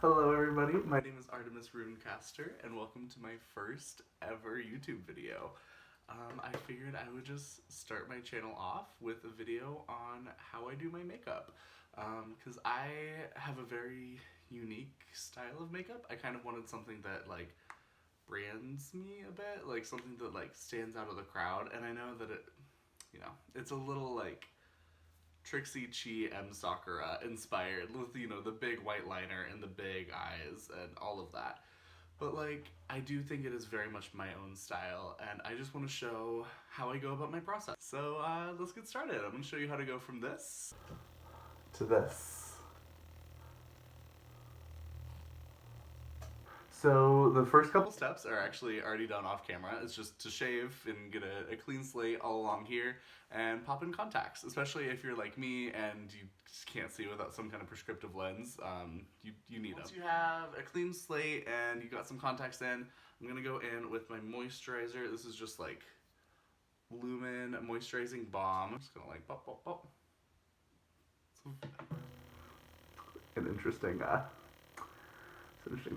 Hello everybody, my name is Artemis Runecaster and welcome to my first ever YouTube video. I figured I would just start my channel off with a video on how I do my makeup. Because I have a very unique style of makeup. I kind of wanted something that like brands me a bit, like something that like stands out of the crowd, and I know that it's a little like Trixie Chi M Sakura inspired with, the big white liner and the big eyes and all of that. But like, I do think it is very much my own style, and I just want to show how I go about my process. So let's get started. I'm going to show you how to go from this to this. So the first couple steps are actually already done off camera. It's just to shave and get a clean slate all along here and pop in contacts, especially if you're like me and you just can't see without some kind of prescriptive lens. You need them. Once you have a clean slate and you got some contacts in, I'm going to go in with my moisturizer. This is just like Lumen Moisturizing Balm. I'm just going to like pop, pop, pop. An interesting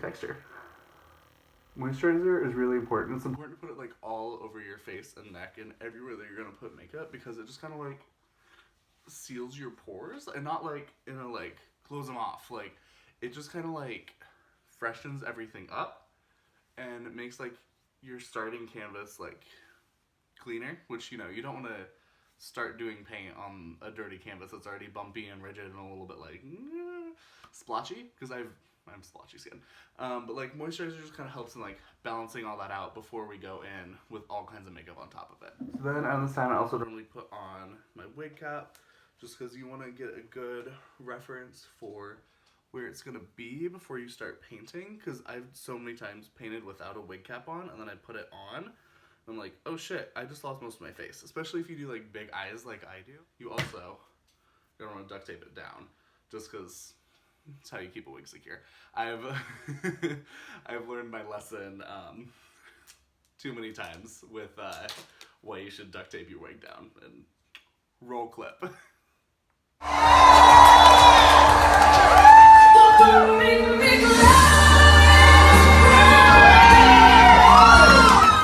texture. Moisturizer is really important. It's important to put it like all over your face and neck and everywhere that you're gonna put makeup, because it just kind of like seals your pores, and not like like close them off. Like it just kind of like freshens everything up and it makes like your starting canvas like cleaner, which you don't want to start doing paint on a dirty canvas that's already bumpy and rigid and a little bit like splotchy, because I'm splotchy skin. But like moisturizer just kind of helps in like balancing all that out before we go in with all kinds of makeup on top of it. So then at this time I also normally put on my wig cap, just because you want to get a good reference for where it's going to be before you start painting, because I've so many times painted without a wig cap on and then I put it on and I'm like, oh shit, I just lost most of my face. Especially if you do like big eyes like I do. You also don't want to duct tape it down, just because that's how you keep a wig secure. I've learned my lesson too many times with why you should duct tape your wig down. And roll clip.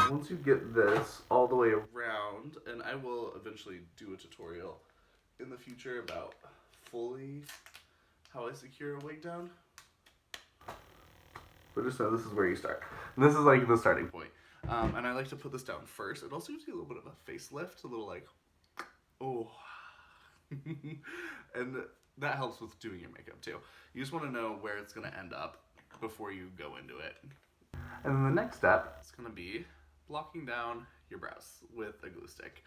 Once you get this all the way around, and I will eventually do a tutorial in the future about fully how I secure a wig down. But just know this is where you start. And this is like the starting point. And I like to put this down first. It also gives you a little bit of a facelift, a little like, oh. And that helps with doing your makeup too. You just want to know where it's going to end up before you go into it. And then the next step is going to be blocking down your brows with a glue stick.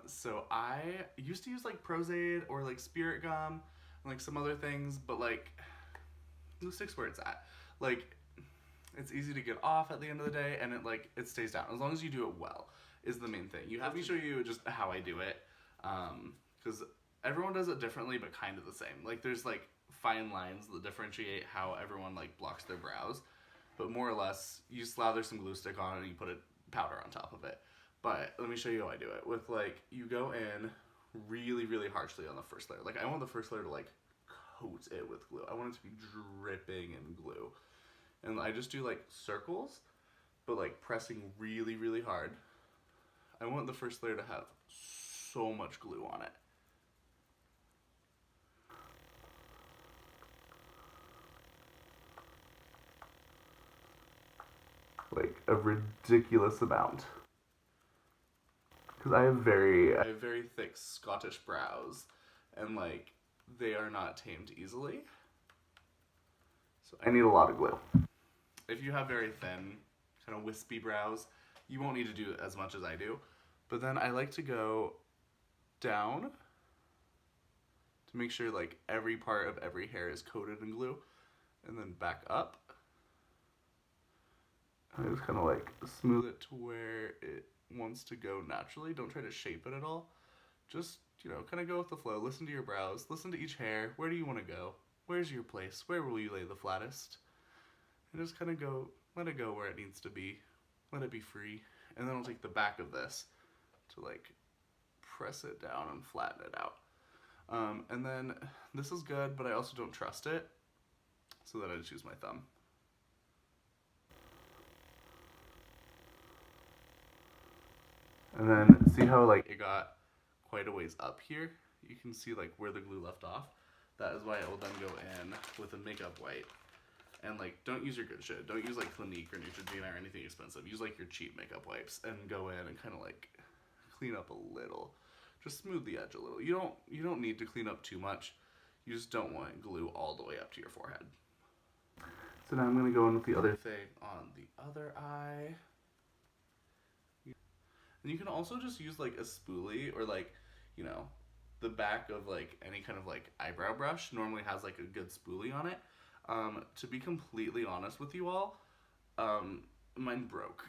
So I used to use like Pros-Aid or like Spirit Gum and like some other things, but like glue stick's where it's at. Like it's easy to get off at the end of the day, and it stays down as long as you do it well is the main thing. Let me show you just how I do it, because everyone does it differently but kind of the same. Like there's like fine lines that differentiate how everyone like blocks their brows, but more or less you slather some glue stick on it and you put a powder on top of it. But let me show you how I do it. With like, you go in really, really harshly on the first layer. Like I want the first layer to like coat it with glue. I want it to be dripping in glue. And I just do like circles, but like pressing really, really hard. I want the first layer to have so much glue on it. Like a ridiculous amount. Because I have very thick Scottish brows, and like they are not tamed easily. So I need a lot of glue. If you have very thin, kind of wispy brows, you won't need to do as much as I do. But then I like to go down to make sure like every part of every hair is coated in glue, and then back up. I just kind of like smooth it to where it wants to go naturally. Don't try to shape it at all. Just, kind of go with the flow. Listen to your brows. Listen to each hair. Where do you want to go? Where's your place? Where will you lay the flattest? And just kind of go, let it go where it needs to be. Let it be free. And then I'll take the back of this to like press it down and flatten it out. And then this is good, but I also don't trust it. So then I just use my thumb. And then see how like it got quite a ways up here? You can see like where the glue left off. That is why I will then go in with a makeup wipe. And like, don't use your good shit. Don't use like Clinique or Neutrogena or anything expensive. Use like your cheap makeup wipes and go in and kind of like clean up a little. Just smooth the edge a little. You don't need to clean up too much. You just don't want glue all the way up to your forehead. So now I'm gonna go in with the other thing on the other eye. And you can also just use like a spoolie or like, you know, the back of like any kind of like eyebrow brush normally has like a good spoolie on it. To be completely honest with you all, mine broke.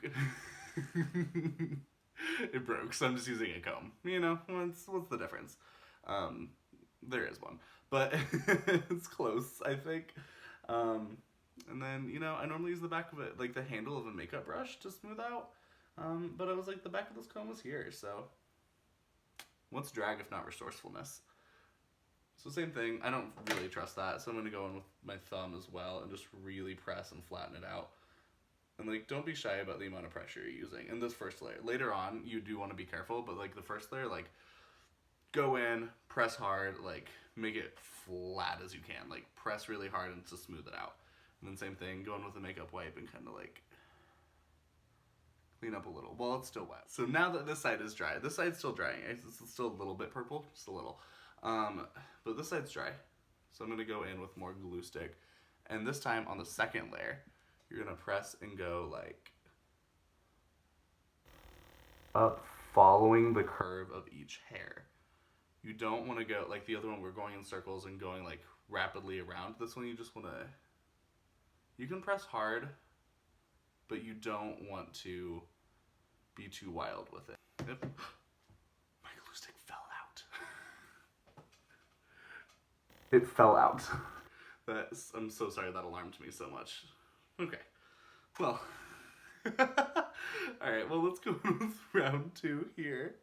It broke, so I'm just using a comb. You know, what's the difference? There is one, but it's close, I think. And then, you know, I normally use the back of it, like the handle of a makeup brush to smooth out. But I was like, the back of this comb was here, so what's drag if not resourcefulness? So same thing, I don't really trust that, so I'm going to go in with my thumb as well and just really press and flatten it out. And like, don't be shy about the amount of pressure you're using in this first layer. Later on, you do want to be careful, but like the first layer, like, go in, press hard, like, make it flat as you can. Like, press really hard and to smooth it out. And then same thing, go in with a makeup wipe and kind of like clean up a little while it's still wet. So now that this side is dry, this side's still drying. It's still a little bit purple, just a little. But this side's dry. So I'm gonna go in with more glue stick. And this time on the second layer, you're gonna press and go like up, following the curve of each hair. You don't wanna go, like the other one we're going in circles and going like rapidly around. This one you just wanna, you can press hard, but you don't want to be too wild with it. Yep. My glue stick fell out. It fell out. I'm so sorry that alarmed me so much. Okay. Well. Alright, well let's go with round 2 here.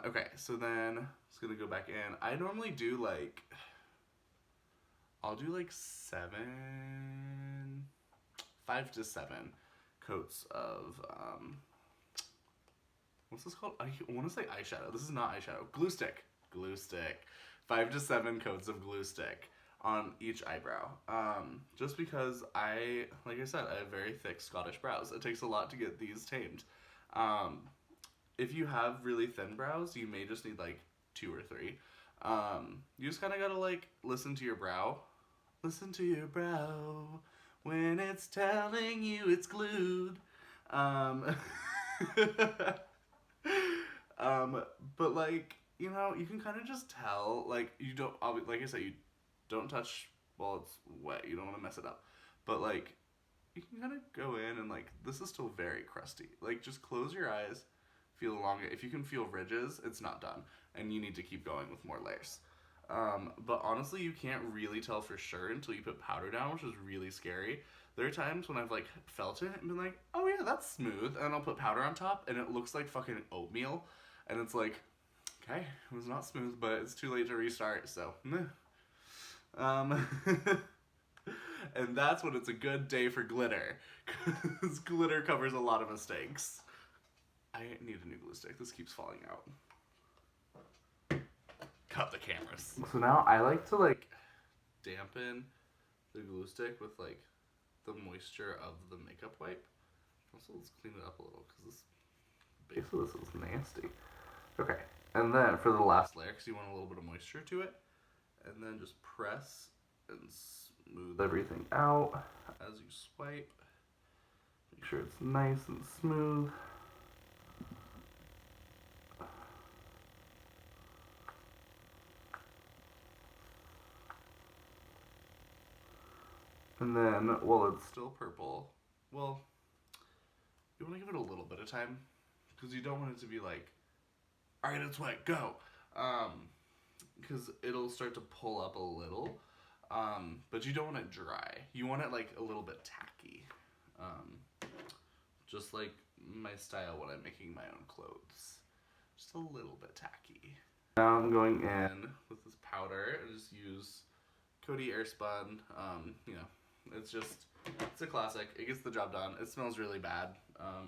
Okay, so then I'm just gonna go back in. I normally do like, I'll do like 5 to 7 coats of, what's this called? I want to say eyeshadow. This is not eyeshadow. Glue stick. Glue stick. 5 to 7 coats of glue stick on each eyebrow. Just because like I said, I have very thick Scottish brows. It takes a lot to get these tamed. If you have really thin brows, you may just need like 2 or 3. You just kind of gotta like listen to your brow. Listen to your brow when it's telling you it's glued. But like, you know, you can kind of just tell, like, you don't, like I said, you don't touch while it's wet. You don't want to mess it up. But like, you can kind of go in and like, this is still very crusty. Like, just close your eyes, feel along it. If you can feel ridges, it's not done. And you need to keep going with more layers. But honestly, you can't really tell for sure until you put powder down, which is really scary. There are times when I've like felt it and been like, oh yeah, that's smooth, and I'll put powder on top and it looks like fucking oatmeal, and it's like, okay, it was not smooth, but it's too late to restart, so meh. And that's when it's a good day for glitter, because glitter covers a lot of mistakes. I need a new glue stick. This keeps falling out. Cut the cameras. So now I like to like dampen the glue stick with like the moisture of the makeup wipe. Also, let's clean it up a little because this base of this is nasty. Okay, and then for the last layer, because you want a little bit of moisture to it, and then just press and smooth everything out as you swipe. Make sure it's nice and smooth. And then, while it's still purple, well, you want to give it a little bit of time, because you don't want it to be like, alright, it's wet, go! Because it'll start to pull up a little, but you don't want it dry. You want it like a little bit tacky. Just like my style when I'm making my own clothes. Just a little bit tacky. Now I'm going in with this powder and just use Coty Airspun, you know, it's a classic. It gets the job done. It smells really bad.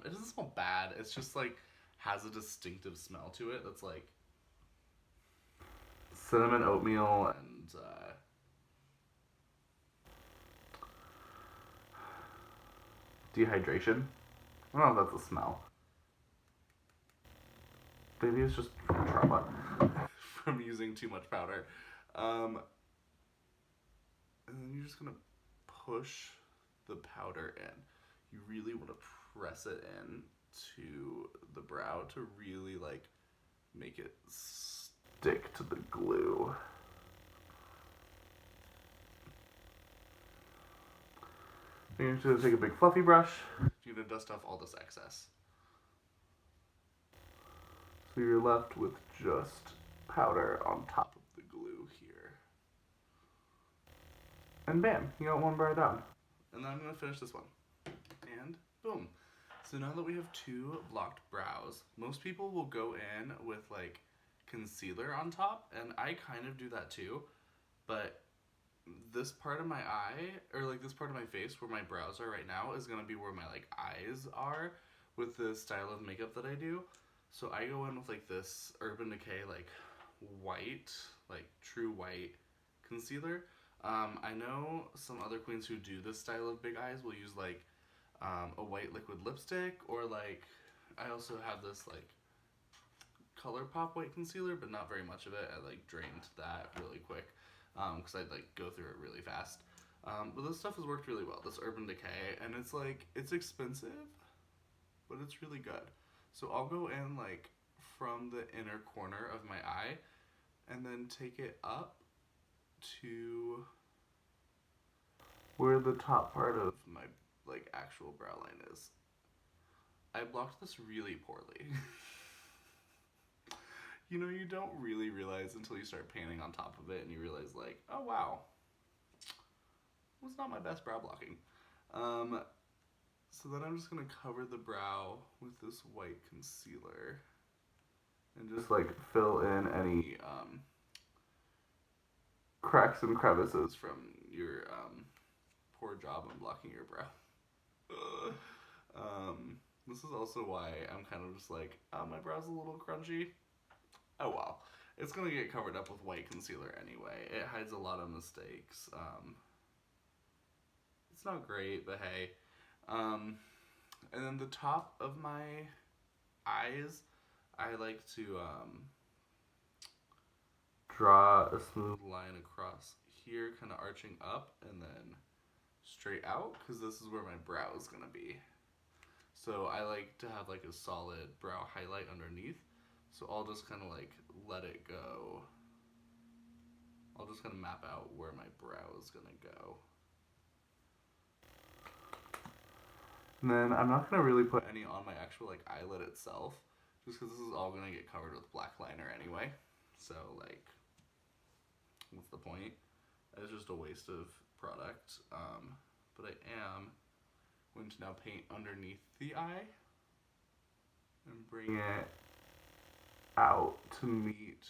It doesn't smell bad. It's just like has a distinctive smell to it that's like cinnamon oatmeal and dehydration. I don't know if that's a smell. Maybe it's just from trauma from using too much powder. And then you're just gonna push the powder in. You really want to press it in to the brow to really like make it stick to the glue. You're just gonna take a big fluffy brush. You're gonna dust off all this excess. So you're left with just powder on top of the glue here. And bam, you got one brow done. And then I'm gonna finish this one. And boom. So now that we have 2 blocked brows, most people will go in with like concealer on top, and I kind of do that too, but this part of my eye, or like this part of my face where my brows are right now, is gonna be where my like eyes are with the style of makeup that I do. So I go in with like this Urban Decay like white, like true white concealer. I know some other queens who do this style of big eyes will use like a white liquid lipstick, or like I also have this like ColourPop white concealer, but not very much of it. I like drained that really quick because I'd like go through it really fast. But this stuff has worked really well, this Urban Decay, and it's like, it's expensive, but it's really good. So I'll go in like from the inner corner of my eye and then take it up to where the top part of my like actual brow line is. I blocked this really poorly. You know, you don't really realize until you start painting on top of it and you realize like, oh wow, it was not my best brow blocking. So then I'm just gonna cover the brow with this white concealer and just like fill in any cracks and crevices from your poor job on blocking your brow. This is also why I'm kind of just like, oh, my brow's a little crunchy. Oh well, it's gonna get covered up with white concealer anyway. It hides a lot of mistakes. It's not great, but hey. And then the top of my eyes, I like to draw a smooth line across here, kind of arching up and then straight out, because this is where my brow is gonna be. So I like to have like a solid brow highlight underneath. So I'll just kind of like let it go. I'll just kind of map out where my brow is gonna go. And then I'm not gonna really put any on my actual like eyelid itself, just because this is all gonna get covered with black liner anyway. So like, what's the point? It's just a waste of product. But I am going to now paint underneath the eye and bring it out to meet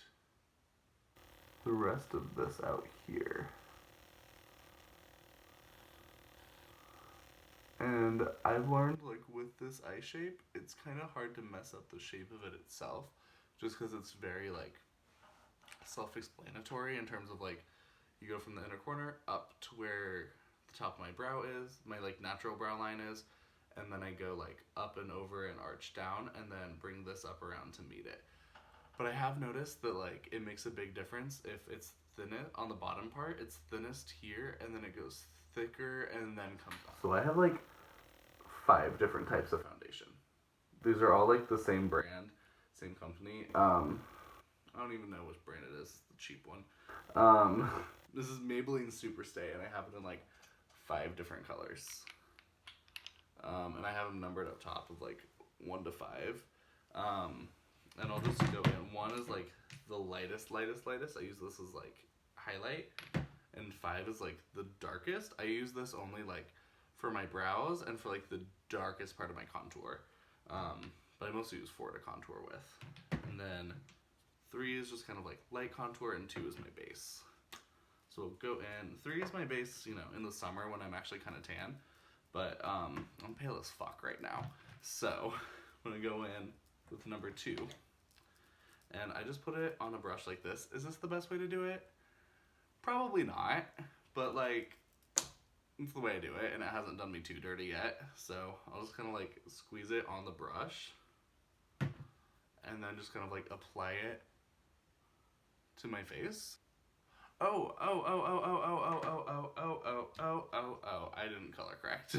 the rest of this out here. And I've learned, like, with this eye shape, it's kind of hard to mess up the shape of it itself, just because it's very, like, self-explanatory in terms of, like, you go from the inner corner up to where the top of my brow is, my, like, natural brow line is, and then I go, like, up and over and arch down, and then bring this up around to meet it. But I have noticed that, like, it makes a big difference if it's thinnest on the bottom part, it's thinnest here, and then it goes thicker and then comes up. So I have like 5 different types of foundation. These are all like the same brand, same company. I don't even know which brand it is, the cheap one. This is Maybelline Superstay, and I have it in like 5 different colors. And I have them numbered up top of like 1 to 5. And I'll just go in. 1 is like the lightest. I use this as like highlight. And 5 is like the darkest. I use this only like for my brows and for like the darkest part of my contour. But I mostly use 4 to contour with. And then 3 is just kind of like light contour, and 2 is my base. So we'll go in. 3 is my base, you know, in the summer when I'm actually kind of tan. But I'm pale as fuck right now. So I'm going to go in with number 2. And I just put it on a brush like this. Is this the best way to do it? Probably not. But like, it's the way I do it. And it hasn't done me too dirty yet. So I'll just kind of like squeeze it on the brush. And then just kind of like apply it to my face. Oh, I didn't color correct.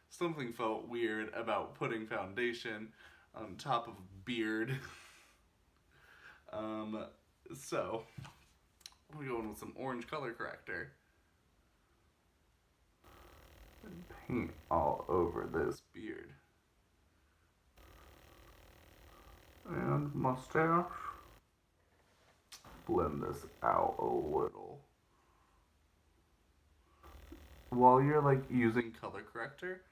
Something felt weird about putting foundation on top of beard. So, we're going with some orange color corrector. And paint all over this beard. And mustache. Blend this out a little. While you're like using color corrector,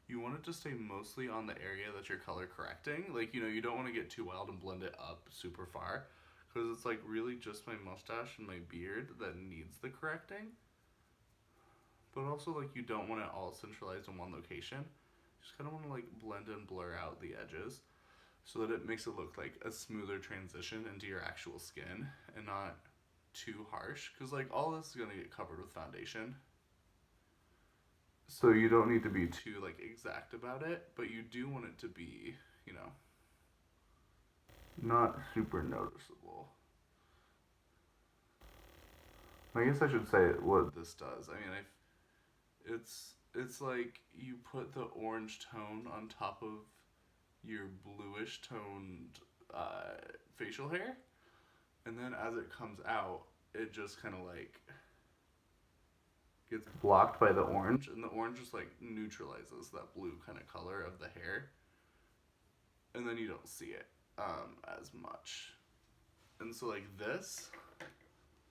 you want it to stay mostly on the area that you're color correcting. Like, you know, you don't want to get too wild and blend it up super far, because it's like really just my mustache and my beard that needs the correcting. But also, like, you don't want it all centralized in one location. You just kind of want to like blend and blur out the edges, so that it makes it look like a smoother transition into your actual skin and not too harsh. Because like all this is going to get covered with foundation. So you don't need to be too like exact about it, but you do want it to be, you know, not super noticeable. I guess I should say what this does. I mean, it's like you put the orange tone on top of your bluish toned facial hair, and then as it comes out, it just kind of like gets blocked by the orange, and the orange just like neutralizes that blue kind of color of the hair, and then you don't see it as much. And so like this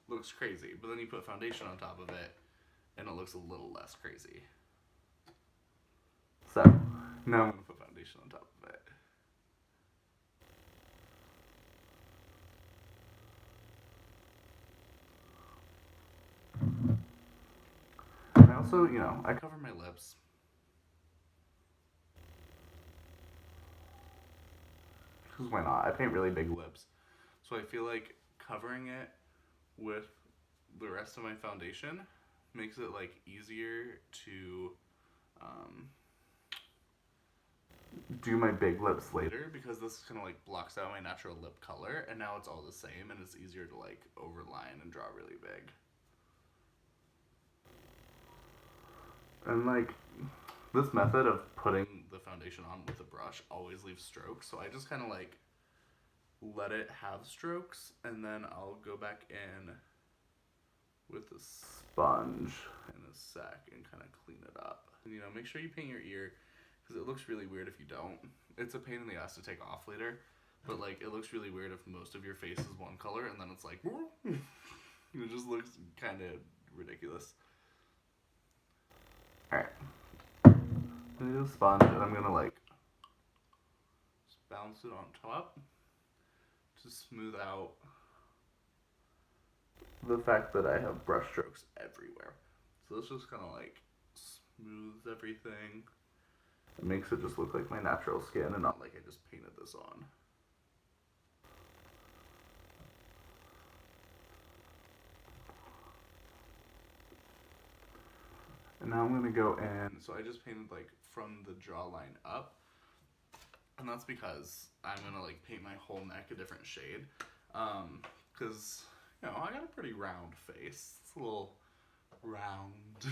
looks crazy, but then you put foundation on top of it and it looks a little less crazy. So now I'm going to put foundation on top of it. And I also, you know, I cover my lips. Because why not? I paint really big lips. So I feel like covering it with the rest of my foundation makes it like easier to do my big lips later, because this kind of like blocks out my natural lip color, and now it's all the same and it's easier to like overline and draw really big. And like this method of putting the foundation on with a brush always leaves strokes, so I just kind of like let it have strokes, and then I'll go back in with a sponge in a sec and kind of clean it up. And, you know, make sure you paint your ear, because it looks really weird if you don't. It's a pain in the ass to take off later, but like it looks really weird if most of your face is one color and then it's like it just looks kind of ridiculous. Alright, I'm gonna do a sponge, and I'm gonna like just bounce it on top to smooth out the fact that I have brush strokes everywhere. So this just kind of like smooths everything. It makes it just look like my natural skin and not like I just painted this on. And now I'm going to go in, so I just painted like from the jawline up, and that's because I'm going to like paint my whole neck a different shade, because, you know, I got a pretty round face. It's a little round.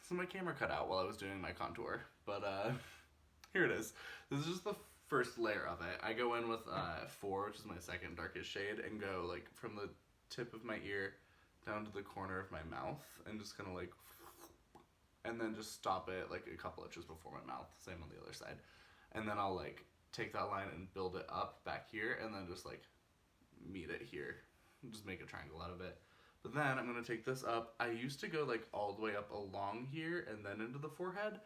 So my camera cut out while I was doing my contour, but here it is. This is just the first layer of it. I go in with 4, which is my second darkest shade, and go like from the tip of my ear down to the corner of my mouth, and just kind of like, and then just stop it like a couple inches before my mouth, same on the other side. And then I'll like take that line and build it up back here, and then just like meet it here, just make a triangle out of it. But then I'm going to take this up. I used to go like all the way up along here and then into the forehead,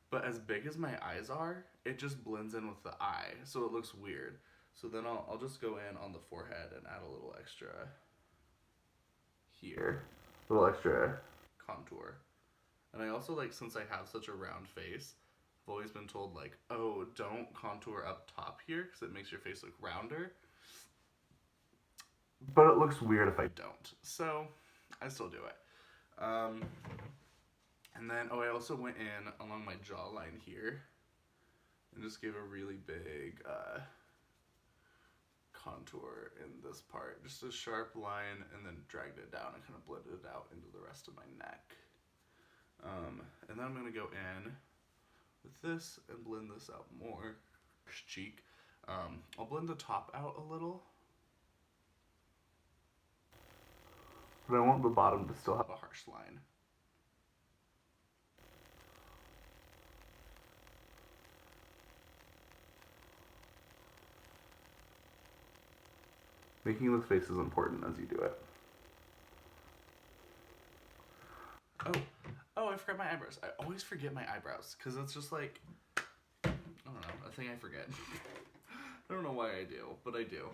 but as big as my eyes are, it just blends in with the eye, so it looks weird. So then I'll just go in on the forehead and add a little extra here, a little extra contour. And I also like, since I have such a round face, I've always been told like, oh, don't contour up top here because it makes your face look rounder. But it looks weird if I don't. So I still do it. And then, oh, I also went in along my jawline here and just gave a really big contour in this part. Just a sharp line, and then dragged it down and kind of blended it out into the rest of my neck. And then I'm going to go in with this and blend this out more. Cheek. I'll blend the top out a little. But I want the bottom to still have a harsh line. Making this face is important as you do it. Oh, I forgot my eyebrows. I always forget my eyebrows because it's just like, I don't know, a thing I forget. I don't know why I do, but I do.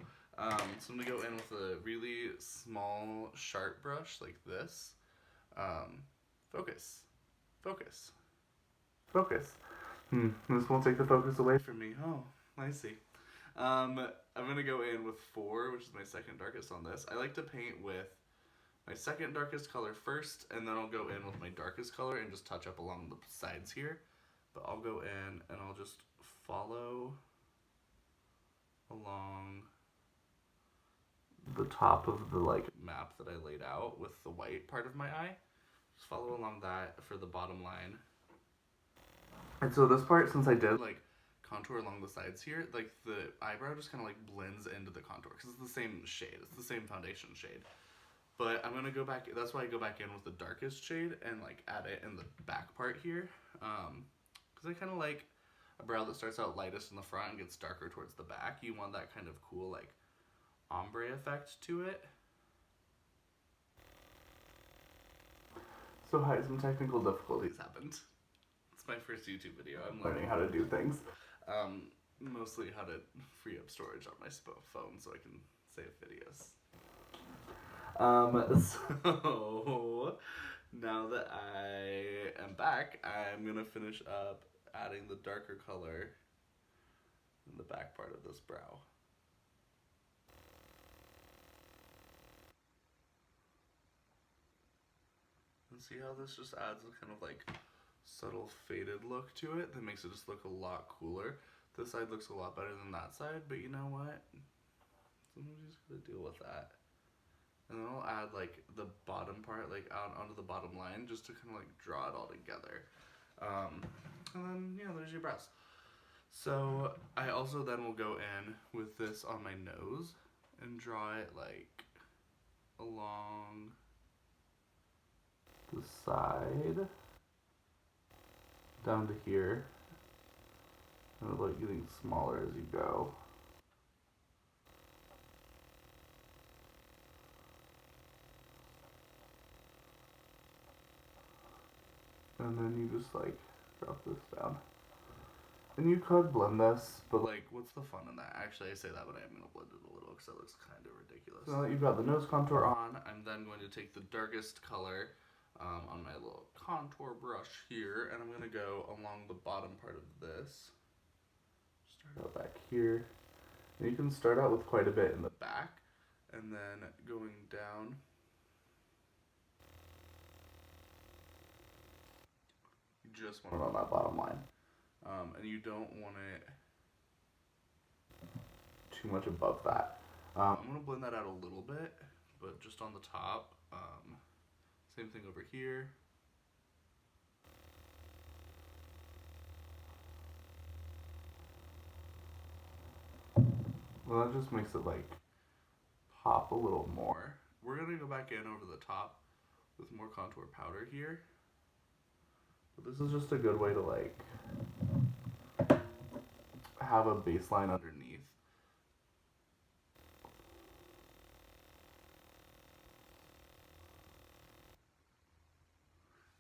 So I'm gonna go in with a really small, sharp brush like this. Focus. Focus. Focus. This won't take the focus away from me. Oh, I see. I'm gonna go in with 4, which is my second darkest on this. I like to paint with my second darkest color first, and then I'll go in with my darkest color and just touch up along the sides here. But I'll go in and I'll just follow along the top of the like map that I laid out with the white part of my eye. Just follow along that for the bottom line. And so this part, since I did like contour along the sides here, like the eyebrow just kind of like blends into the contour because it's the same shade, it's the same foundation shade. But I'm gonna go back, that's why I go back in with the darkest shade and like add it in the back part here. Because I kind of like a brow that starts out lightest in the front and gets darker towards the back. You want that kind of cool like ombre effect to it. So hi, some technical difficulties happened. It's my first YouTube video. I'm learning how to do things. Mostly how to free up storage on my phone so I can save videos. So now that I am back, I'm gonna finish up adding the darker color in the back part of this brow. And see how this just adds a kind of like subtle faded look to it that makes it just look a lot cooler. This side looks a lot better than that side, but you know what? Sometimes you just gotta deal with that. And then I'll add like the bottom part like out onto the bottom line just to kind of like draw it all together. And then, yeah, there's your brows. So I also then will go in with this on my nose and draw it like along the side down to here. And like getting smaller as you go. And then you just like drop this down. And you could blend this, but like, what's the fun in that? Actually, I say that, but I am going to blend it a little because that looks kind of ridiculous. So now that you've got the nose contour on, I'm then going to take the darkest color on my little contour brush here, and I'm going to go along the bottom part of this. Start out back here. And you can start out with quite a bit in the back, and then going down. You just want it on that bottom line. And you don't want it too much above that. I'm going to blend that out a little bit, but just on the top. Same thing over here. Well, that just makes it like pop a little more. We're going to go back in over the top with more contour powder here. But this is just a good way to like have a baseline underneath.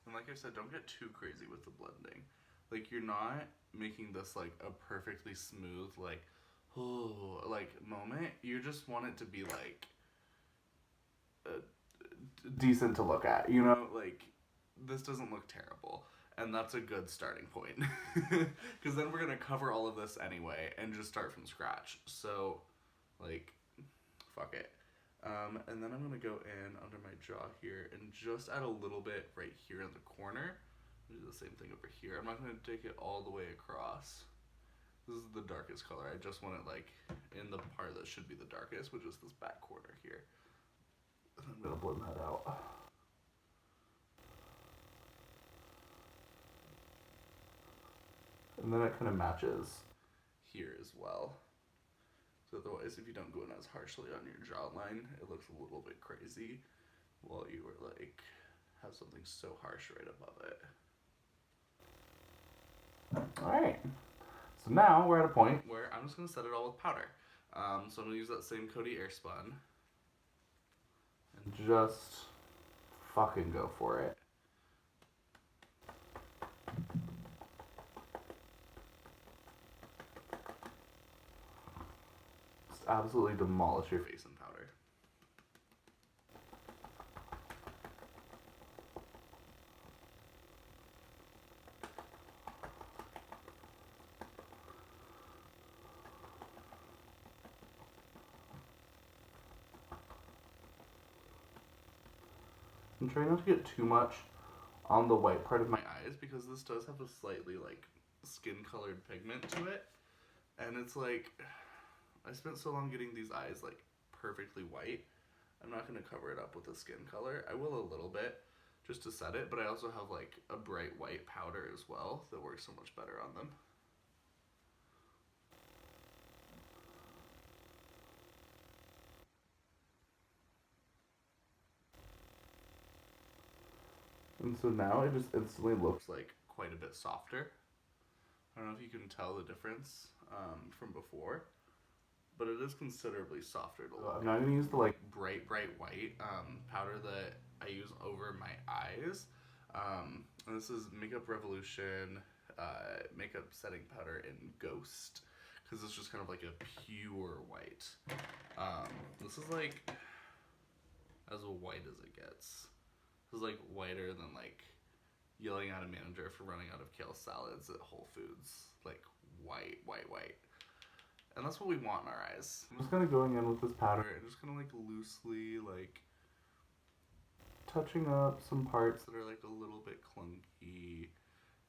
And like I said, don't get too crazy with the blending. Like, you're not making this like a perfectly smooth, like, like moment, you just want it to be like decent to look at, you know, like this doesn't look terrible, and that's a good starting point because then we're gonna cover all of this anyway and just start from scratch. So like fuck it. And then I'm gonna go in under my jaw here and just add a little bit right here in the corner. Do the same thing over here. I'm not gonna take it all the way across. This is the darkest color. I just want it like in the part that should be the darkest, which is this back corner here. And I'm gonna blend that out. And then it kind of matches here as well. So otherwise, if you don't go in as harshly on your jawline, it looks a little bit crazy while you were like, have something so harsh right above it. Alright. So now we're at a point where I'm just going to set it all with powder. So I'm going to use that same Cody Airspun and just fucking go for it. Just absolutely demolish your face in powder. I'm trying not to get too much on the white part of my eyes because this does have a slightly like skin colored pigment to it, and it's like I spent so long getting these eyes like perfectly white. I'm not going to cover it up with a skin color. I will a little bit just to set it, but I also have like a bright white powder as well that works so much better on them. And so now it just instantly looks like quite a bit softer. I don't know if you can tell the difference from before, but it is considerably softer to look. I'm now going to use the like bright white powder that I use over my eyes. And this is Makeup Revolution makeup setting powder in Ghost, because it's just kind of like a pure white. This is like as white as it gets. This is like whiter than like yelling at a manager for running out of kale salads at Whole Foods. Like white. And that's what we want in our eyes. I'm just kind of going in with this powder and just kind of like loosely like touching up some parts that are like a little bit clunky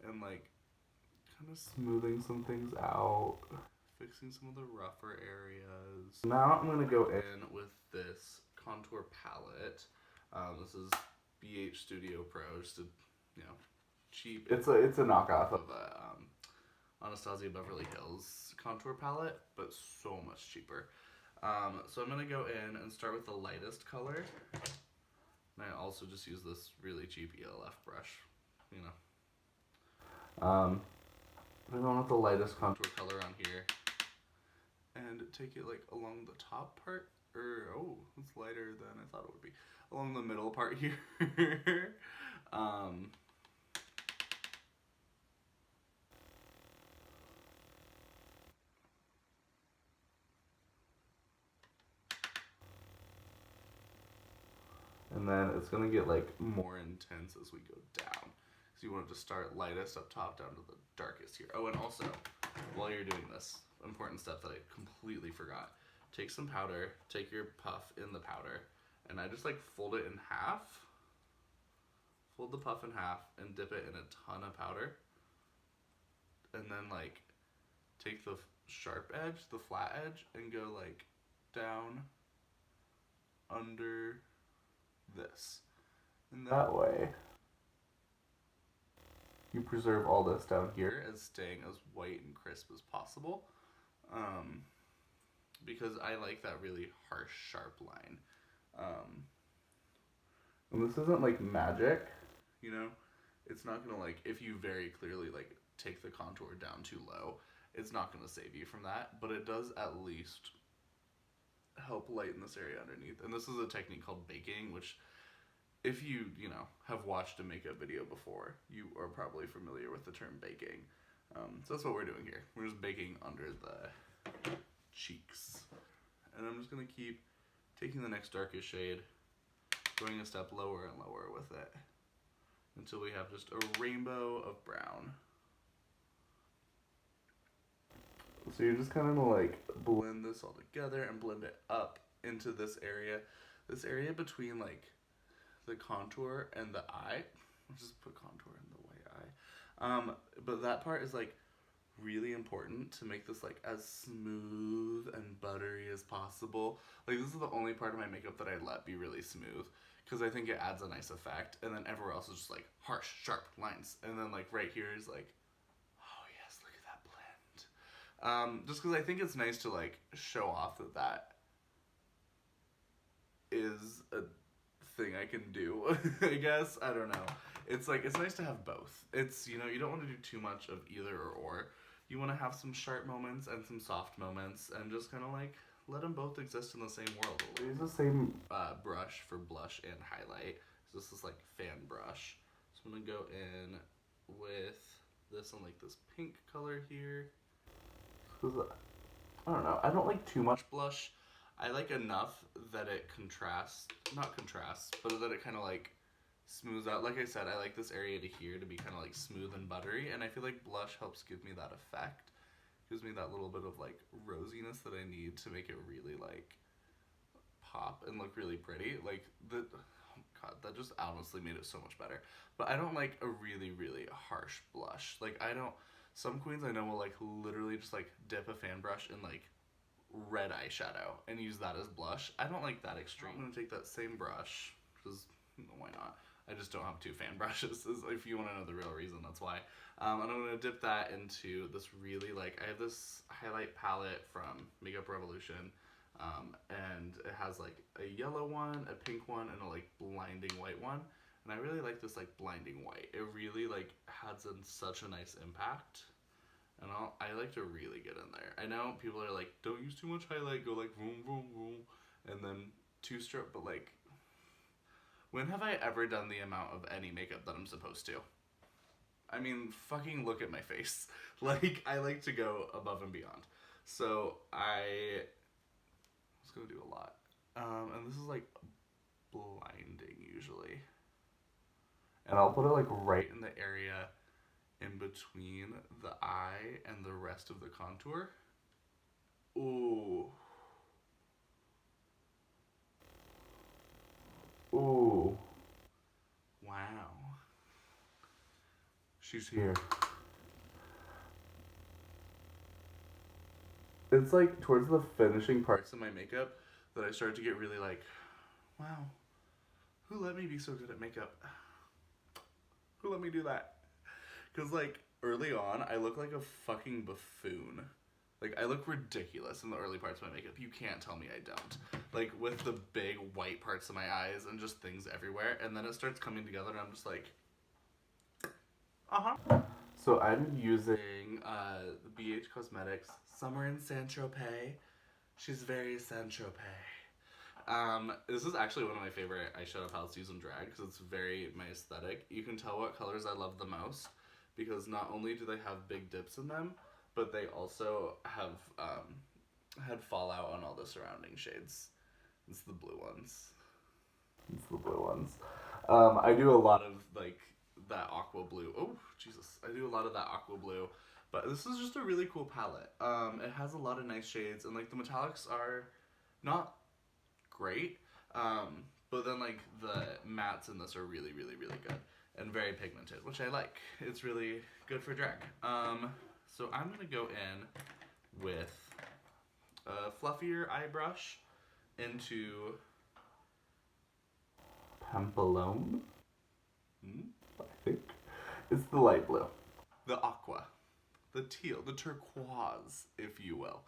and like kind of smoothing some things out, fixing some of the rougher areas. Now I'm going to go in with this contour palette. This is BH Studio Pro, just a, you know, cheap. It's a knockoff of Anastasia Beverly Hills contour palette, but so much cheaper. So I'm gonna go in and start with the lightest color. And I also just use this really cheap ELF brush, you know. I'm going with the lightest contour color on here, and take it like along the top part. Oh, it's lighter than I thought it would be. Along the middle part here. And then it's going to get like more intense as we go down. So you want it to start lightest up top down to the darkest here. Oh, and also, while you're doing this, important step that I completely forgot. Take some powder, take your puff in the powder, and I just like fold it in half. Fold the puff in half and dip it in a ton of powder. And then like take the sharp edge, the flat edge, and go like down under this. And that way you preserve all this down here as staying as white and crisp as possible. Because I like that really harsh, sharp line. And this isn't like magic, you know? It's not gonna like, if you very clearly like take the contour down too low, it's not gonna save you from that, but it does at least help lighten this area underneath. And this is a technique called baking, which if you know, have watched a makeup video before, you are probably familiar with the term baking. So that's what we're doing here. We're just baking under the cheeks. And I'm just going to keep taking the next darkest shade, going a step lower and lower with it until we have just a rainbow of brown. So you're just kind of like blend this all together and blend it up into this area between like the contour and the eye. I'll just put contour in the white eye. But that part is like really important to make this like as smooth and buttery as possible. Like this is the only part of my makeup that I let be really smooth because I think it adds a nice effect, and then everywhere else is just like harsh, sharp lines, and then like right here is like, oh yes, look at that blend. Just because I think it's nice to like show off that is a thing I can do. I guess, I don't know. It's like, it's nice to have both. It's, you know, you don't want to do too much of either or. You want to have some sharp moments and some soft moments, and just kind of like let them both exist in the same world. I use the same brush for blush and highlight. So this is like fan brush. So I'm gonna go in with this on like this pink color here. I don't know, I don't like too much blush. I like enough that it not contrasts, but that it kind of like smooths out. Like I said, I like this area to here to be kind of like smooth and buttery, and I feel like blush helps give me that effect. Gives me that little bit of like rosiness that I need to make it really like pop and look really pretty. Like oh god, that just honestly made it so much better. But I don't like a really, really harsh blush. Like some queens I know will like literally just like dip a fan brush in like red eyeshadow and use that as blush. I don't like that extreme. I'm gonna take that same brush, because why not? I just don't have two fan brushes. If you want to know the real reason, that's why. And I'm gonna dip that into this really like, I have this highlight palette from Makeup Revolution, and it has like a yellow one, a pink one, and a like blinding white one. And I really like this like blinding white. It really like adds in such a nice impact. And I like to really get in there. I know people are like, don't use too much highlight, go like vroom, vroom, vroom, and then two stroke, but like, when have I ever done the amount of any makeup that I'm supposed to? I mean, fucking look at my face. Like, I like to go above and beyond. So I was gonna do a lot. And this is like blinding usually. And I'll put it like right in the area in between the eye and the rest of the contour. Ooh. Ooh. Wow. She's here. It's like towards the finishing parts of my makeup that I start to get really like, wow, who let me be so good at makeup? Who let me do that? Because like early on, I look like a fucking buffoon. Like, I look ridiculous in the early parts of my makeup. You can't tell me I don't. Like, with the big white parts of my eyes and just things everywhere. And then it starts coming together and I'm just like, uh-huh. So I'm using the BH Cosmetics Summer in Saint-Tropez. She's very Saint-Tropez. This is actually one of my favorite eyeshadow palettes to use in drag because it's very my aesthetic. You can tell what colors I love the most because not only do they have big dips in them, but they also have had fallout on all the surrounding shades. It's the blue ones. It's the blue ones. I do a lot of like that aqua blue. Oh, Jesus. I do a lot of that aqua blue. But this is just a really cool palette. It has a lot of nice shades, and like the metallics are not great. But then like the mattes in this are really, really, really good and very pigmented, which I like. It's really good for drag. So I'm going to go in with a fluffier eye brush into Pampelone. I think. It's the light blue. The aqua. The teal. The turquoise, if you will.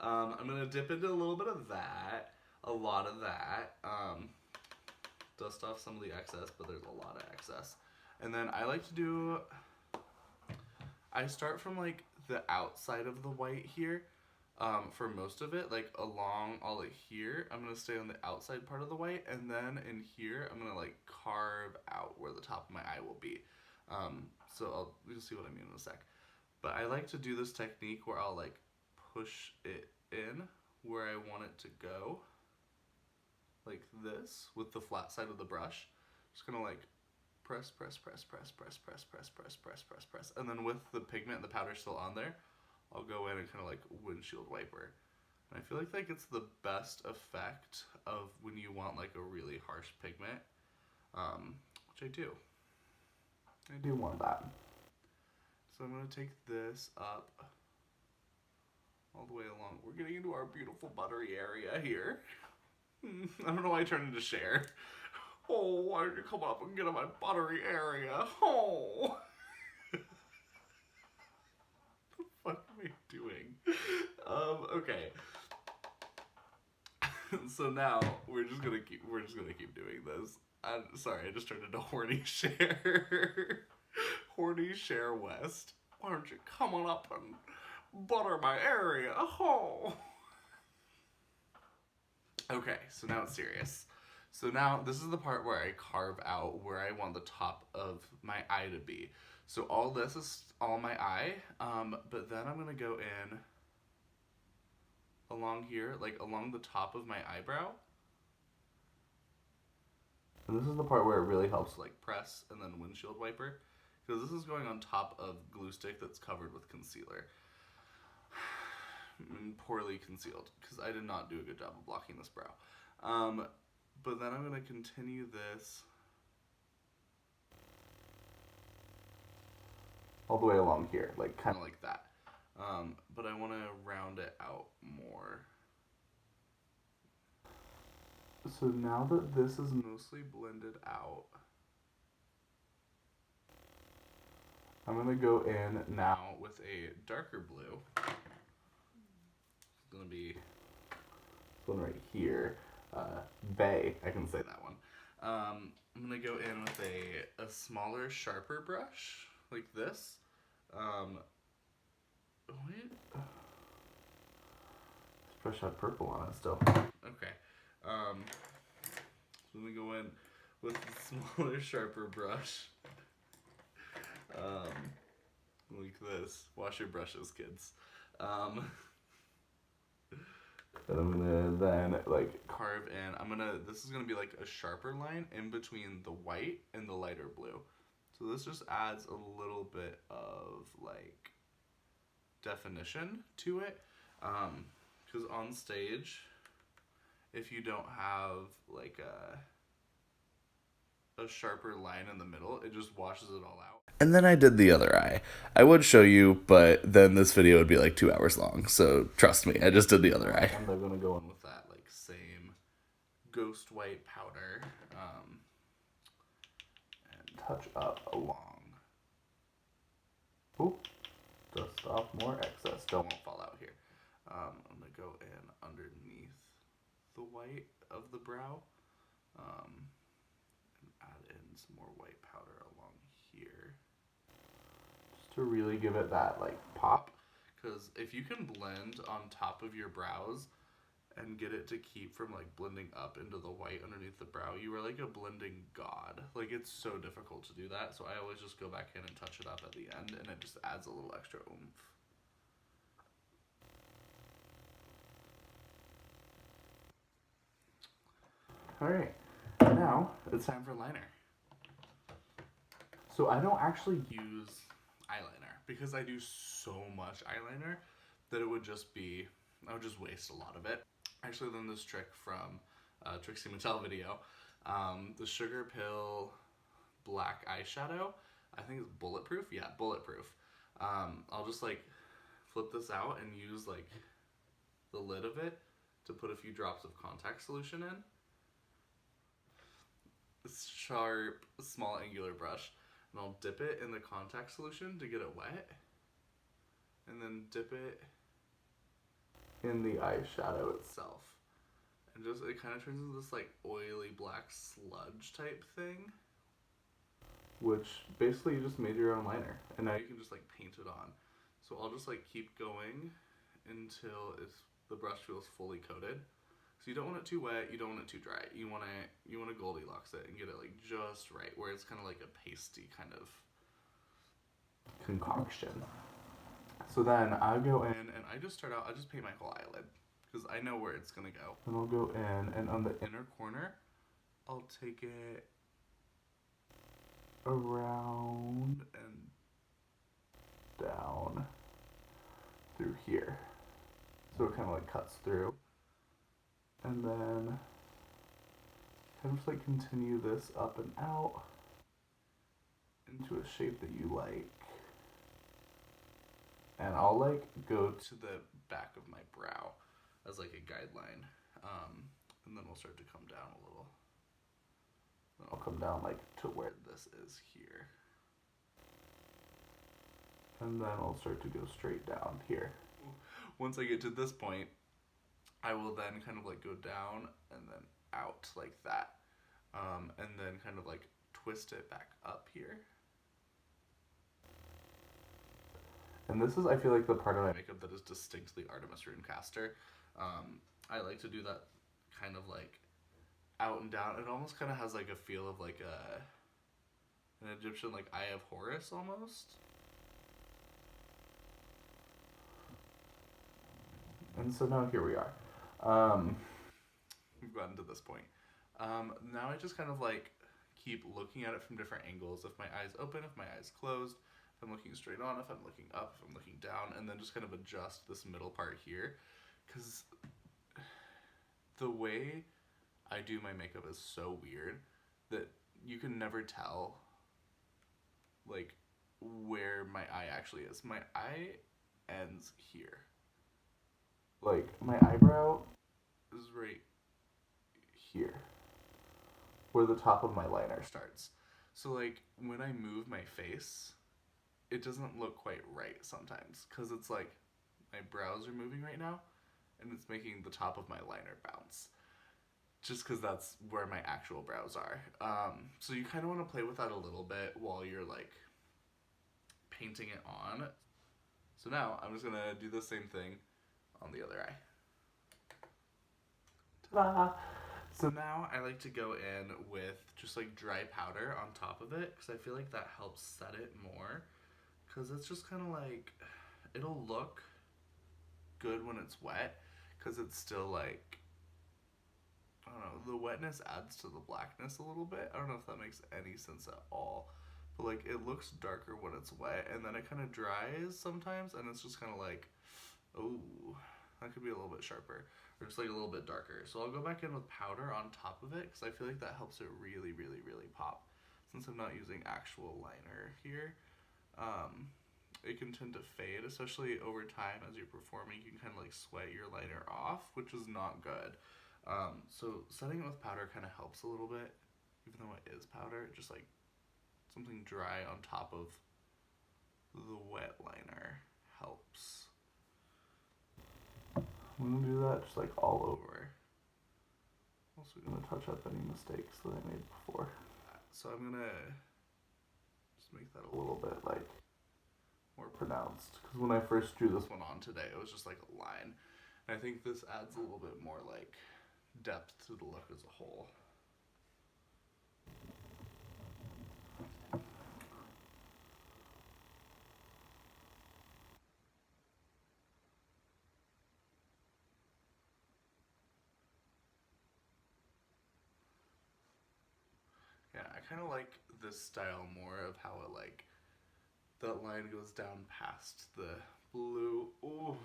I'm going to dip into a little bit of that. A lot of that. Dust off some of the excess, but there's a lot of excess. And then I like to do... I start from like the outside of the white here for most of it, like along all of here. I'm going to stay on the outside part of the white, and then in here I'm going to like carve out where the top of my eye will be. So you'll see what I mean in a sec. But I like to do this technique where I'll like push it in where I want it to go, like this, with the flat side of the brush. Just gonna like press, press, press, press, press, press, press, press, press, press, press, and then with the pigment and the powder still on there, I'll go in and kind of like windshield wiper. And I feel like that gets the best effect of when you want like a really harsh pigment, which I do. I do want that. So I'm going to take this up all the way along. We're getting into our beautiful buttery area here. I don't know why I turned into Cher. Oh, why don't you come up and get in my buttery area? Oh. What am I doing? Okay. So now we're just gonna keep doing this. I'm sorry, I just turned into horny Cher. Horny Cher West. Why don't you come on up and butter my area? Oh. Okay, so now it's serious. So now this is the part where I carve out where I want the top of my eye to be. So all this is all my eye, but then I'm gonna go in along here, like along the top of my eyebrow. And this is the part where it really helps to like press and then windshield wiper, because this is going on top of glue stick that's covered with concealer. Poorly concealed, because I did not do a good job of blocking this brow. But then I'm going to continue this all the way along here, like kind of like that. But I want to round it out more. So now that this is mostly blended out, I'm going to go in now with a darker blue. It's going to be this one right here. Bay, I can say that one. I'm going to go in with a smaller, sharper brush, like this. Wait. This brush had purple on it still. Okay. So I'm going to go in with a smaller, sharper brush. Like this. Wash your brushes, kids. And I'm gonna then like carve in. This is gonna be like a sharper line in between the white and the lighter blue. So this just adds a little bit of like definition to it. Because on stage, if you don't have like a sharper line in the middle, it just washes it all out. And then I did the other eye. I would show you, but then this video would be like 2 hours long. So trust me, I just did the other eye. And I'm gonna go in with that like same ghost white powder, and touch up along. Oop, dust off more excess. Don't won't fall out here. I'm gonna go in underneath the white of the brow, and add in some more white powder along here, just to really give it that like pop. Because if you can blend on top of your brows and get it to keep from like blending up into the white underneath the brow, you are like a blending god. Like it's so difficult to do that, so I always just go back in and touch it up at the end, and it just adds a little extra oomph. Alright, now it's time for liner. So I don't actually use eyeliner because I do so much eyeliner that I would just waste a lot of it. I actually learned this trick from Trixie Mattel video. The Sugar Pill black eyeshadow, I think it's bulletproof. Yeah, bulletproof. I'll just like flip this out and use like the lid of it to put a few drops of contact solution in. This sharp, small angular brush. And I'll dip it in the contact solution to get it wet. And then dip it in the eyeshadow itself. And just, it kind of turns into this like oily black sludge type thing. Which basically you just made your own liner. And now you can just like paint it on. So I'll just like keep going until the brush feels fully coated. So you don't want it too wet, you don't want it too dry. You want to Goldilocks it and get it like just right, where it's kind of like a pasty kind of concoction. So then I go in and I just paint my whole eyelid. because I know where it's gonna go. Then I'll go in, and on the inner corner, I'll take it around and down through here. So it kind of like cuts through. And then kind of just like continue this up and out into a shape that you like. And I'll like go to the back of my brow as like a guideline. And then we'll start to come down a little. Then I'll come down like to where this is here. And then I'll start to go straight down here. Once I get to this point, I will then kind of like go down and then out like that. And then kind of like twist it back up here. And this is, I feel like, the part of my makeup that is distinctly Artemis Runecaster. I like to do that kind of like out and down. It almost kind of has like a feel of like an Egyptian like Eye of Horus almost. And so now here we are. We've gotten to this point. Now I just kind of like keep looking at it from different angles. If my eyes open, if my eyes closed, if I'm looking straight on, if I'm looking up, if I'm looking down, and then just kind of adjust this middle part here. Because the way I do my makeup is so weird that you can never tell like where my eye actually is. My eye ends here. Like my eyebrow is right here where the top of my liner starts. So like when I move my face, it doesn't look quite right sometimes because it's like my brows are moving right now and it's making the top of my liner bounce. Just because that's where my actual brows are. So you kind of want to play with that a little bit while you're like painting it on. So now I'm just going to do the same thing on the other eye. Ta-da! So now I like to go in with just like dry powder on top of it because I feel like that helps set it more. Because it's just kind of like, it'll look good when it's wet because it's still like, I don't know, the wetness adds to the blackness a little bit. I don't know if that makes any sense at all. But like it looks darker when it's wet and then it kind of dries sometimes and it's just kind of like, oh, that could be a little bit sharper or just like a little bit darker. So I'll go back in with powder on top of it because I feel like that helps it really, really, really pop. Since I'm not using actual liner here, it can tend to fade, especially over time as you're performing. You can kind of like sweat your liner off, which is not good. So setting it with powder kind of helps a little bit, even though it is powder, just like something dry on top of the wet liner helps. I'm gonna do that just like all over. Also gonna touch up any mistakes that I made before. So I'm gonna just make that a little bit like more pronounced, because when I first drew this one on today, it was just like a line. And I think this adds a little bit more like depth to the look as a whole. Yeah, I kind of like this style more of how it like, that line goes down past the blue. Ooh.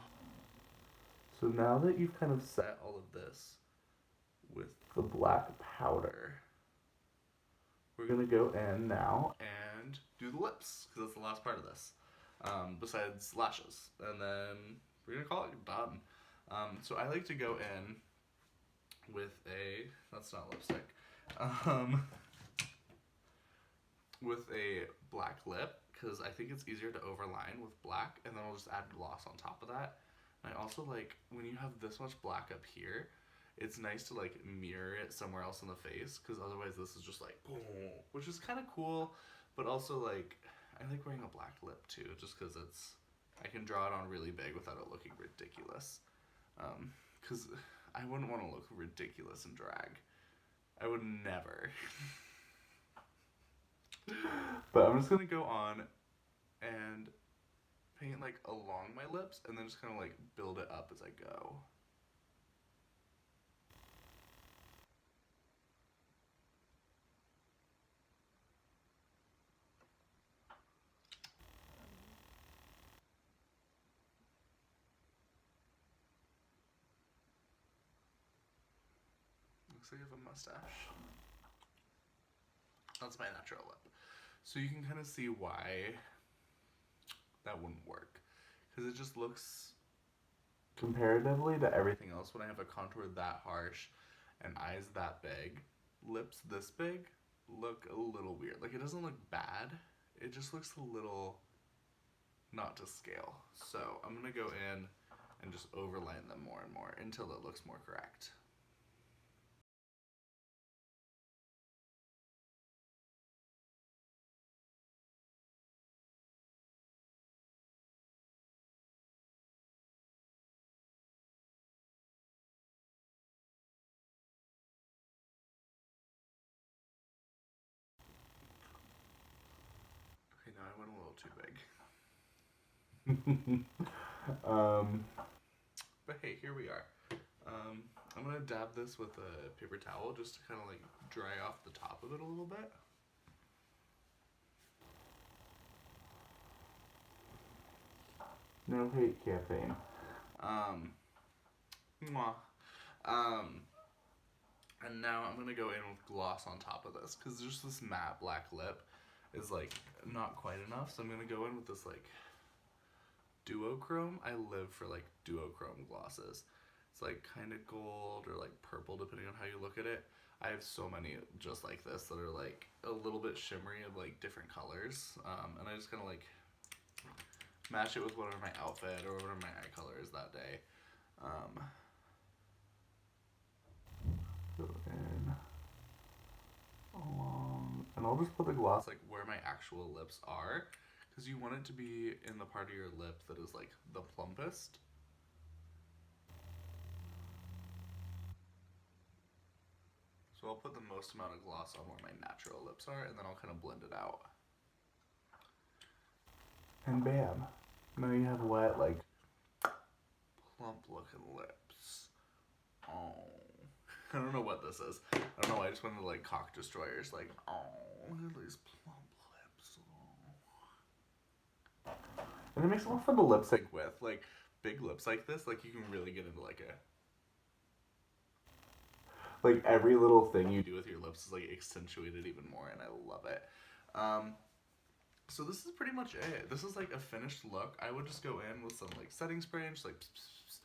So now that you've kind of set all of this with the black powder, we're gonna go in now and do the lips, because that's the last part of this, besides lashes, and then we're gonna call it done. So I like to go in with a, that's not lipstick, with a black lip, because I think it's easier to overline with black, and then I'll just add gloss on top of that. And I also like, when you have this much black up here, it's nice to like mirror it somewhere else in the face, because otherwise this is just like, boom, which is kind of cool, but also like, I like wearing a black lip too, just because it's, I can draw it on really big without it looking ridiculous. Because I wouldn't want to look ridiculous in drag. I would never. But I'm just going to go on and paint like along my lips and then just kind of like build it up as I go. looks like I have a mustache. That's my natural lip. So you can kind of see why that wouldn't work. Because it just looks, comparatively to everything else, when I have a contour that harsh and eyes that big, lips this big look a little weird. Like, it doesn't look bad. It just looks a little not to scale. So I'm going to go in and just overline them more and more until it looks more correct. Okay, now I went a little too big. But hey, here we are. I'm gonna dab this with a paper towel just to kind of like dry off the top of it a little bit. No hate campaign. Mwah. And now I'm gonna go in with gloss on top of this because just this matte black lip is like not quite enough. So I'm gonna go in with this like duochrome. I live for like duochrome glosses. It's like kind of gold or like purple depending on how you look at it. I have so many just like this that are like a little bit shimmery of like different colors. And I just kind of like match it with whatever my outfit or whatever my eye color is that day. Go in along, and I'll just put the gloss like where my actual lips are, because you want it to be in the part of your lip that is like the plumpest. So I'll put the most amount of gloss on where my natural lips are, and then I'll kind of blend it out. And bam, now you have wet, like, plump looking lips. Oh. I don't know what this is. I don't know why I just wanted to like cock destroyers. Like, oh, look at these plump lips. Oh. And it makes it more fun to lip sync with. Like, big lips like this, like you can really get into like a... Like every little thing you do with your lips is like accentuated even more, and I love it. So this is pretty much it. This is like a finished look. I would just go in with some like setting spray and just like pss, pss, pss.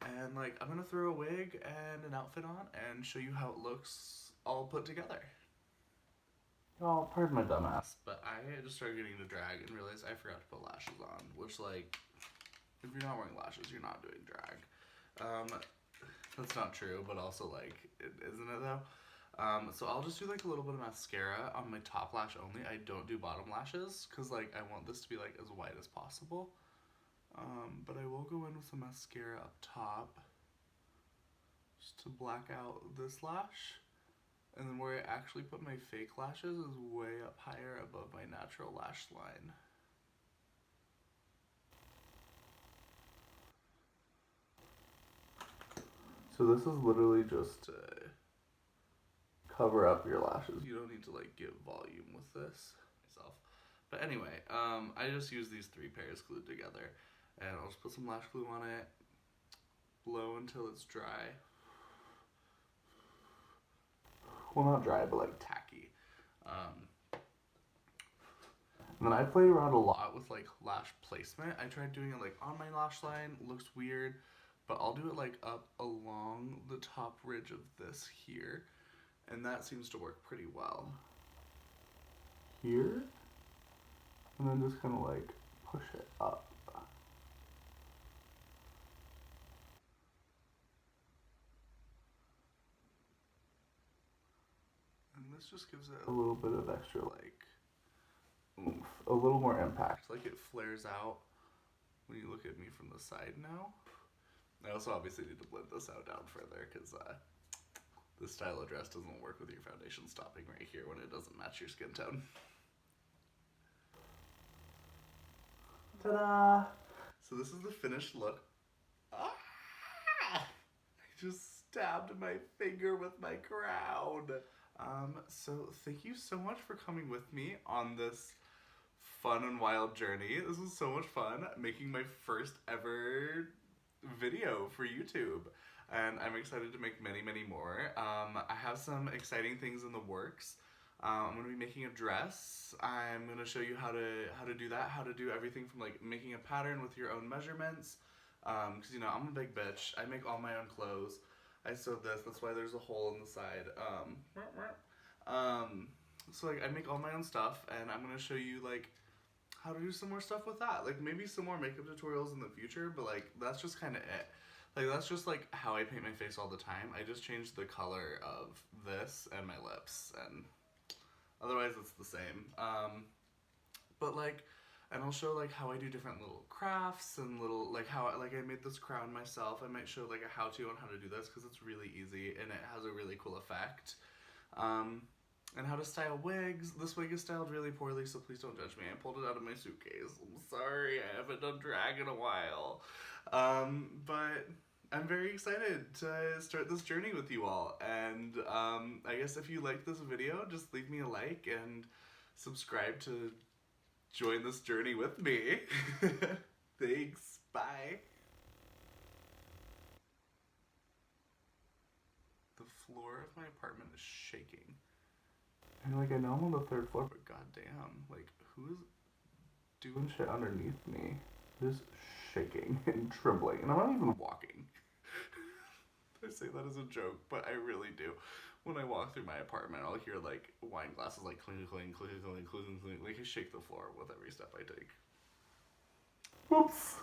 And like I'm gonna throw a wig and an outfit on and show you how it looks all put together. Oh, pardon my dumbass, but I just started getting into drag and realized I forgot to put lashes on, which like, if you're not wearing lashes, you're not doing drag. That's not true, but also like, isn't it though? So I'll just do like a little bit of mascara on my top lash only. I don't do bottom lashes because like I want this to be like as white as possible. But I will go in with some mascara up top just to black out this lash. And then where I actually put my fake lashes is way up higher above my natural lash line. So this is literally just to cover up your lashes. You don't need to like give volume with this myself. But anyway, I just use these 3 pairs glued together. And I'll just put some lash glue on it, blow until it's dry. Well, not dry, but like tacky. And then I play around a lot with like lash placement. I tried doing it like on my lash line, looks weird, but I'll do it like up along the top ridge of this here, and that seems to work pretty well. Here, and then just kind of like push it up. And this just gives it a little bit of extra like oomph, a little more impact. Like it flares out when you look at me from the side now. I also obviously need to blend this out down further because this style of dress doesn't work with your foundation stopping right here when it doesn't match your skin tone. Ta-da! So this is the finished look. Ah! I just stabbed my finger with my crown. So thank you so much for coming with me on this fun and wild journey. This was so much fun making my first ever video for YouTube. and I'm excited to make many, many more. I have some exciting things in the works. I'm gonna be making a dress. I'm gonna show you how to do that, how to do everything from like making a pattern with your own measurements. Cause you know I'm a big bitch. I make all my own clothes. I sewed this. That's why there's a hole in the side. So like I make all my own stuff, and I'm gonna show you like how to do some more stuff with that. Like maybe some more makeup tutorials in the future, but like that's just kind of it. Like that's just like how I paint my face all the time. I just changed the color of this and my lips, and otherwise it's the same. But like, and I'll show like how I do different little crafts and little like how like I made this crown myself. I might show like a how-to on how to do this because it's really easy and it has a really cool effect. And how to style wigs. This wig is styled really poorly, so please don't judge me. I pulled it out of my suitcase. I'm sorry, I haven't done drag in a while. But I'm very excited to start this journey with you all. And I guess if you like this video, just leave me a like and subscribe to join this journey with me. Thanks. Bye. The floor of my apartment is shaking. And like I know I'm on the 3rd floor, but goddamn, like who is doing shit underneath me? It is shaking and trembling, and I'm not even walking. I say that as a joke, but I really do. When I walk through my apartment, I'll hear like wine glasses like clink, clink, clink, clink, clink, clink, like I shake the floor with every step I take. Whoops.